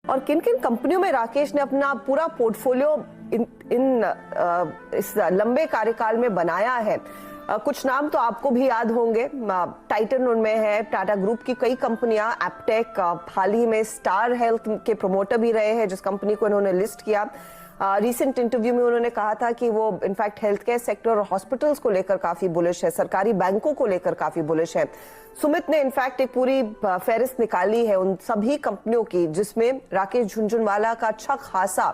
और किन किन कंपनियों में राकेश ने अपना पूरा पोर्टफोलियो इस लंबे कार्यकाल में बनाया है। कुछ नाम तो आपको भी याद होंगे, टाइटन उनमें है, टाटा ग्रुप की कई कंपनियां, एप्टेक, हाल ही में स्टार हेल्थ के प्रमोटर भी रहे हैं जिस कंपनी को इन्होंने लिस्ट किया। रिसेंट इंटरव्यू में उन्होंने कहा था कि वो इनफैक्ट हेल्थ केयर सेक्टर और हॉस्पिटल्स को लेकर काफी बुलिश है, सरकारी बैंकों को लेकर काफी बुलिश है। सुमित ने इनफैक्ट एक पूरी फहरिस्त निकाली है उन सभी कंपनियों की जिसमें राकेश झुनझुनवाला का अच्छा खासा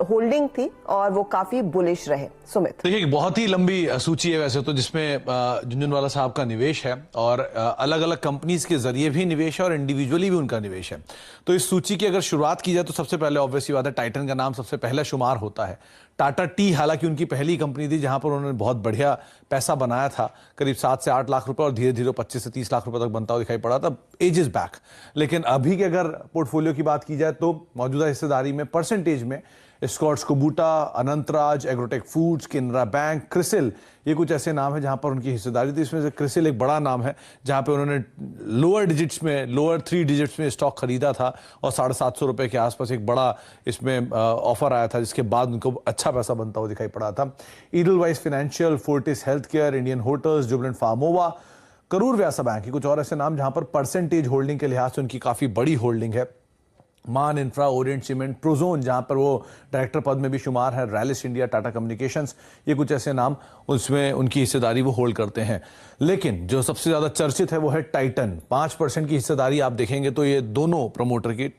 होल्डिंग थी और वो काफी बुलिश रहे। सुमित, देखिए बहुत ही लंबी सूची है वैसे तो, जिसमें झुनझुनवाला साहब का निवेश है और अलग अलग कंपनीज के जरिए भी निवेश है और इंडिविजुअली भी उनका निवेश है। तो इस सूची की अगर शुरुआत की जाए तो सबसे पहले ऑब्वियसली बात है टाइटन का नाम सबसे पहले शुमार होता है। टाटा टी हालांकि उनकी पहली कंपनी थी जहां पर उन्होंने बहुत बढ़िया पैसा बनाया था, करीब 7 से 8 लाख रुपए और धीरे धीरे 25 से 30 लाख रुपए तक बनता हुआ दिखाई पड़ा था एजेस बैक। लेकिन अभी के अगर पोर्टफोलियो की बात की जाए तो मौजूदा हिस्सेदारी में परसेंटेज में Escorts Kubota, Anantraj, Agrotech foods, Canara bank, CRISIL, ये कुछ ऐसे नाम है जहां पर उनकी हिस्सेदारी थी। इसमें से क्रिसिल एक बड़ा नाम है जहां पे उन्होंने लोअर 3 डिजिट्स में स्टॉक खरीदा था और 750 रुपए के आसपास एक बड़ा इसमें ऑफर आया था जिसके बाद उनको अच्छा पैसा बनता हुआ दिखाई पड़ा था। Edelweiss financial, Fortis health care, Indian hotels, Jubilant Pharmova, Karur Vysya bank, ये कुछ और ऐसे नाम जहां पर परसेंटेज होल्डिंग के लिहाज से उनकी काफी बड़ी होल्डिंग है। मान इंफ्रा, ओरिएंट सीमेंट, प्रोजोन जहां पर वो डायरेक्टर पद में भी शुमार है, रैलिस इंडिया, टाटा कम्युनिकेशंस, ये कुछ ऐसे नाम उसमें उनकी हिस्सेदारी वो होल्ड करते हैं। लेकिन जो सबसे ज्यादा चर्चित है वो है टाइटन। 5% की हिस्सेदारी आप देखेंगे तो ये दोनों प्रमोटर की,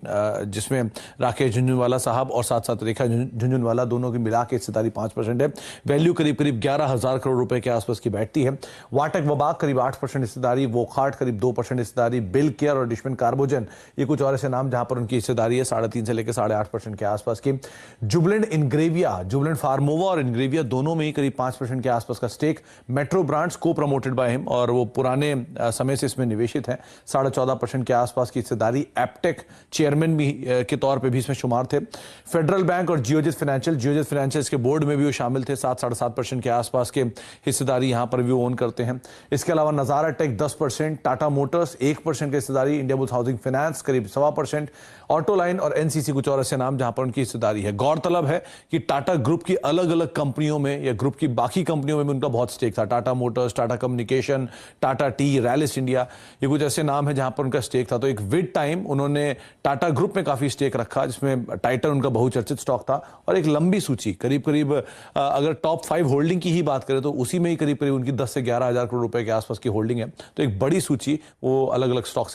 जिसमें राकेश झुनझुनवाला साहब और साथ साथ रेखा झुनझुनवाला, दोनों की मिला के हिस्सेदारी 5% है। वैल्यू करीब करीब 11,000 करोड़ रुपए के आसपास की बैठती है। वाटक वबाक करीब 8% हिस्सेदारी, वोखाट करीब 2% हिस्सेदारी, बिल केयर और डिशमन कार्बोजन, ये कुछ और ऐसे नाम जहां पर उनकी हिस्सेदारी है 3.5 से लेकर 8.5% के आसपास की। जुबिलेंट इंग्रेविया, जुबिलेंट फार्मोवा और इंग्रेविया दोनों में ही करीब 5% के आसपास का स्टेक। मेट्रो ब्रांड्स को प्रमोटेड बाय हिम और वो पुराने समय से इसमें निवेशित हैं, 14.5% के आसपास की हिस्सेदारी। एप्टेक चेयरमैन भी के तौर पे भी इसमें शुमार थे। फेडरल बैंक और जियोजित फाइनेंशियल इसके बोर्ड में भी वो शामिल थे, 7-7.5% के आसपास के हिस्सेदारी यहां पर भी ओन करते हैं। इसके अलावा नजारा टेक 10%, टाटा मोटर्स 1% की हिस्सेदारी, इंडियाबुल्स हाउसिंग फाइनेंस करीब 1.25%, ऑटो लाइन और एनसीसी कुछ और ऐसे नाम जहां पर उनकी हिस्सेदारी है। गौरतलब है कि टाटा ग्रुप की अलग अलग कंपनियों में या ग्रुप की बाकी कंपनियों में भी उनका बहुत स्टेक था। Tata Motors, Tata communication, Tata T, Rallis India, ये कुछ ऐसे नाम है जहां पर उनका स्टेक था। तो एक विद टाइम उन्होंने टाटा ग्रुप में काफी स्टेक रखा जिसमें टाइटन उनका बहुचर्चित स्टॉक था। और एक लंबी सूची करीब करीब अगर टॉप 5 होल्डिंग की ही बात करें तो उसी में ही करीब करीब उनकी 10 से 11 हजार करोड़ रुपए के आसपास की होल्डिंग है। तो एक बड़ी सूची वो अलग अलग स्टॉक्स